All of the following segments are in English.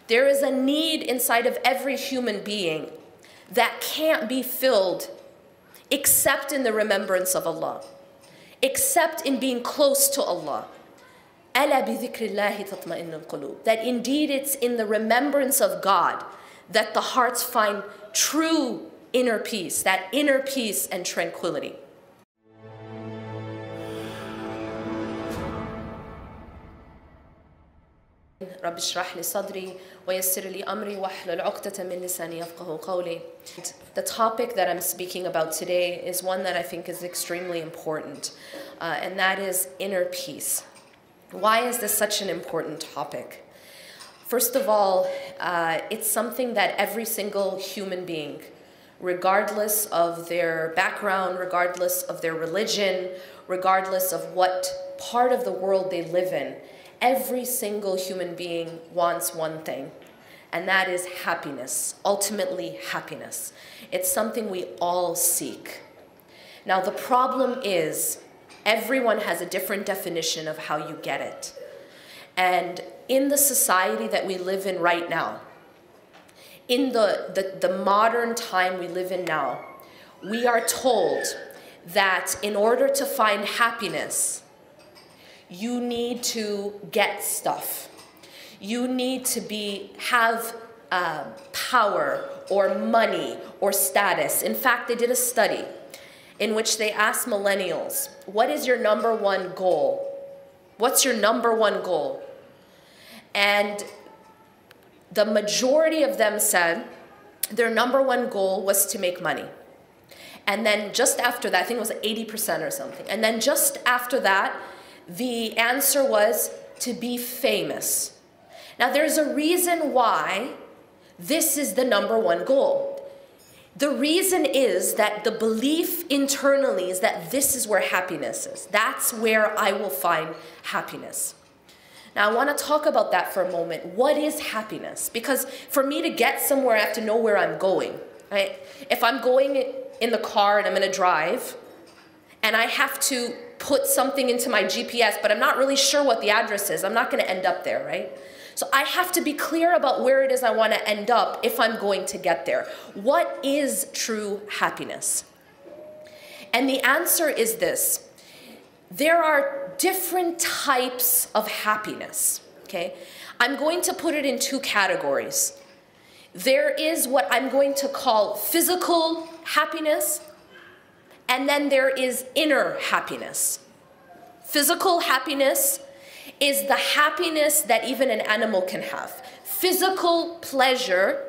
There is a need inside of every human being that can't be filled except in the remembrance of Allah, except in being close to Allah. أَلَا بِذِكْرِ اللَّهِ تَطْمَئِنُّ الْقُلُوبِ. That indeed it's in the remembrance of God that the hearts find true inner peace, that inner peace and tranquility. رب اشرح لي صدري ويسر لي أمري واحلل عقدة من لساني يفقهوا قولي. The topic that I'm speaking about today is one that I think is extremely important, and that is inner peace. Why is this such an important topic? First of all, it's something that every single human being, regardless of their background, regardless of their religion, regardless of what part of the world they live in, every single human being wants one thing, and that is happiness, ultimately happiness. It's something we all seek. Now the problem is, everyone has a different definition of how you get it. And in the society that we live in right now, in the modern time we live in now, we are told that in order to find happiness, you need to get stuff. You need to have power or money or status. In fact, they did a study in which they asked millennials, what is your number one goal? What's your number one goal? And the majority of them said their number one goal was to make money. And then just after that, I think it was 80% or something. And then just after that, the answer was to be famous. Now there's a reason why this is the number one goal. The reason is that the belief internally is that this is where happiness is. That's where I will find happiness. Now I want to talk about that for a moment. What is happiness? Because for me to get somewhere, I have to know where I'm going, right? If I'm going in the car and I'm going to drive, and I have to put something into my GPS, but I'm not really sure what the address is, I'm not going to end up there, right? So I have to be clear about where it is I want to end up if I'm going to get there. What is true happiness? And the answer is this. There are different types of happiness, okay? I'm going to put it in two categories. There is what I'm going to call physical happiness, and then there is inner happiness. Physical happiness is the happiness that even an animal can have. Physical pleasure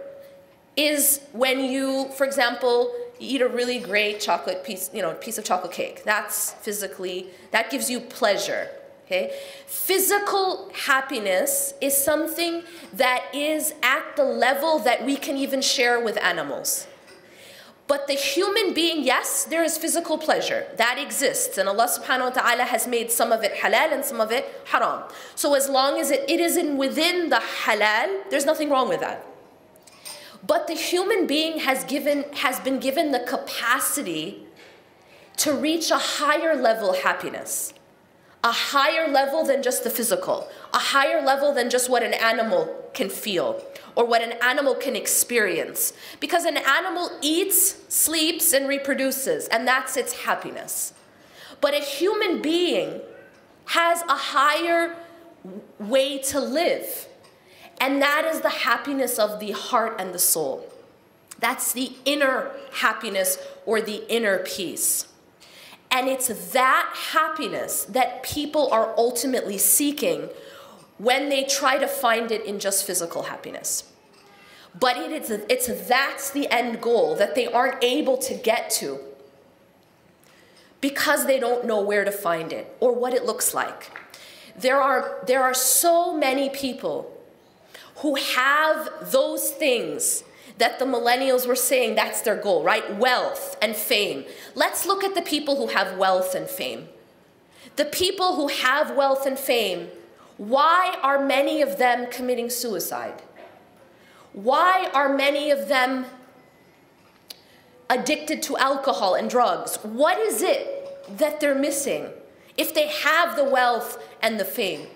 is when you, for example, eat a really great chocolate piece of chocolate cake. That's physically, that gives you pleasure, okay? Physical happiness is something that is at the level that we can even share with animals. But the human being, yes, there is physical pleasure. That exists. And Allah subhanahu wa ta'ala has made some of it halal and some of it haram. So as long as it is within the halal, there's nothing wrong with that. But the human being has been given the capacity to reach a higher level happiness. A higher level than just the physical. A higher level than just what an animal can feel or what an animal can experience. Because an animal eats, sleeps, and reproduces, and that's its happiness. But a human being has a higher way to live, and that is the happiness of the heart and the soul. That's the inner happiness or the inner peace. And it's that happiness that people are ultimately seeking when they try to find it in just physical happiness. But that's the end goal that they aren't able to get to because they don't know where to find it or what it looks like. There are so many people who have those things that the millennials were saying that's their goal, right? Wealth and fame. Let's look at the people who have wealth and fame. The people who have wealth and fame, why are many of them committing suicide? Why are many of them addicted to alcohol and drugs? What is it that they're missing if they have the wealth and the fame?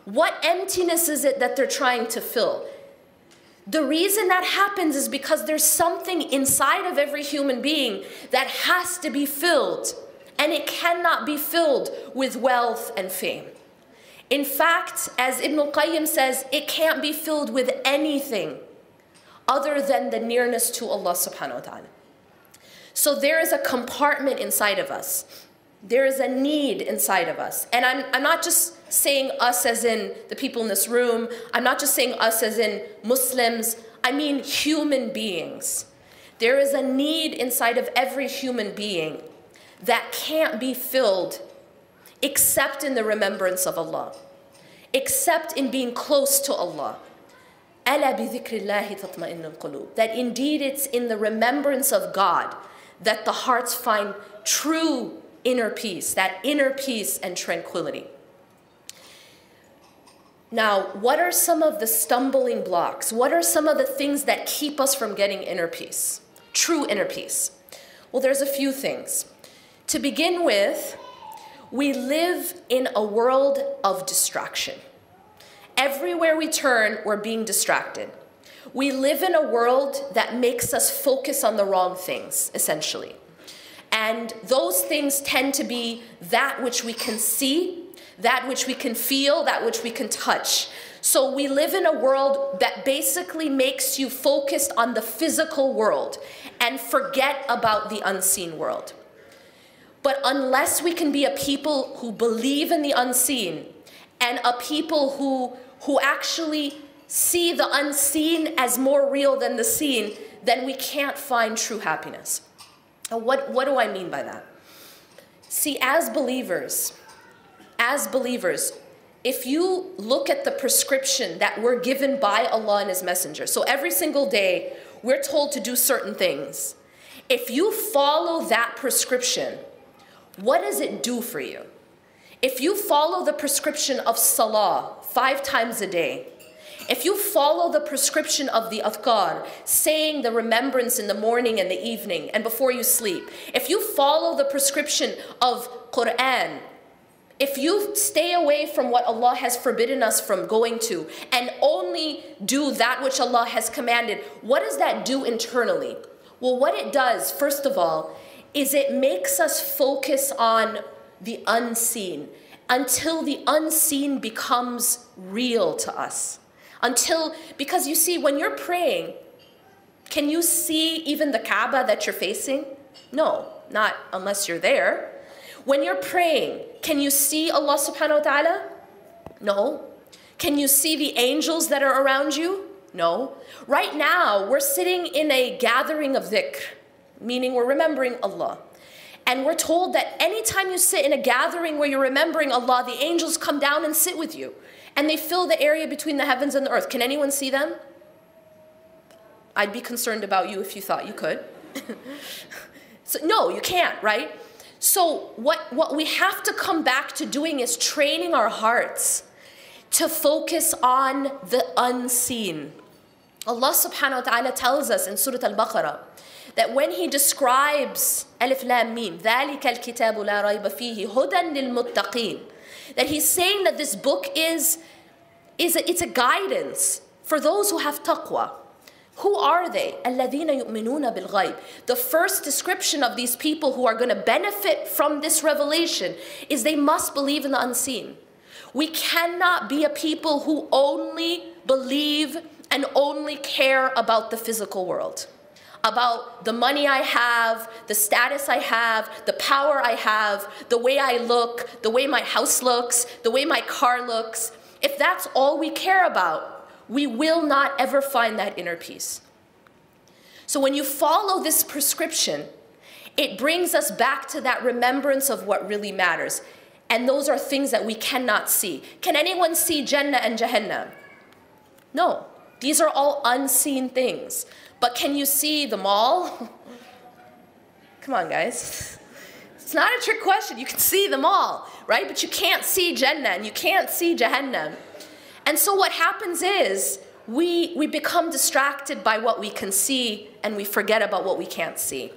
What emptiness is it that they're trying to fill? The reason that happens is because there's something inside of every human being that has to be filled, and it cannot be filled with wealth and fame. In fact, as Ibn al-Qayyim says, it can't be filled with anything other than the nearness to Allah subhanahu wa ta'ala. So there is a compartment inside of us. There is a need inside of us. And I'm not just saying us as in the people in this room. I'm not just saying us as in Muslims. I mean human beings. There is a need inside of every human being that can't be filled except in the remembrance of Allah, except in being close to Allah. أَلَا بِذِكْرِ اللَّهِ تَطْمَئِنُّ الْقُلُوبِ. That indeed it's in the remembrance of God that the hearts find true inner peace, that inner peace and tranquility. Now, what are some of the stumbling blocks? What are some of the things that keep us from getting inner peace, true inner peace? Well, there's a few things. To begin with, we live in a world of distraction. Everywhere we turn, we're being distracted. We live in a world that makes us focus on the wrong things, essentially. And those things tend to be that which we can see, that which we can feel, that which we can touch. So we live in a world that basically makes you focused on the physical world and forget about the unseen world. But unless we can be a people who believe in the unseen and a people who actually see the unseen as more real than the seen, then we can't find true happiness. And what do I mean by that? See, as believers, if you look at the prescription that we're given by Allah and His Messenger, so every single day we're told to do certain things. If you follow that prescription, what does it do for you? If you follow the prescription of salah 5 times a day, if you follow the prescription of the adhkar, saying the remembrance in the morning and the evening and before you sleep, if you follow the prescription of Quran, if you stay away from what Allah has forbidden us from going to and only do that which Allah has commanded, what does that do internally? Well, what it does, first of all, is it makes us focus on the unseen until the unseen becomes real to us. Because you see, when you're praying, can you see even the Kaaba that you're facing? No, not unless you're there. When you're praying, can you see Allah subhanahu wa ta'ala? No. Can you see the angels that are around you? No. Right now, we're sitting in a gathering of dhikr, meaning we're remembering Allah. And we're told that anytime you sit in a gathering where you're remembering Allah, the angels come down and sit with you. And they fill the area between the heavens and the earth. Can anyone see them? I'd be concerned about you if you thought you could. So, no, you can't, right? So what we have to come back to doing is training our hearts to focus on the unseen. Allah subhanahu wa ta'ala tells us in Surah Al-Baqarah that when He describes Alif Lam Mim, ذَلِكَ الْكِتَابُ لَا رَيْبَ فِيهِ هُدًى لِلْمُتَّقِينَ, that He's saying that this book it's a guidance for those who have taqwa. Who are they? الَّذِينَ يُؤْمِنُونَ بِالْغَيْبِ. The first description of these people who are going to benefit from this revelation is they must believe in the unseen. We cannot be a people who only believe and only care about the physical world, about the money I have, the status I have, the power I have, the way I look, the way my house looks, the way my car looks. If that's all we care about, we will not ever find that inner peace. So when you follow this prescription, it brings us back to that remembrance of what really matters. And those are things that we cannot see. Can anyone see Jannah and Jahannam? No. These are all unseen things. But can you see the mall? Come on, guys. It's not a trick question. You can see them all, right? But you can't see Jannah and you can't see Jahannam. And so what happens is we become distracted by what we can see and we forget about what we can't see.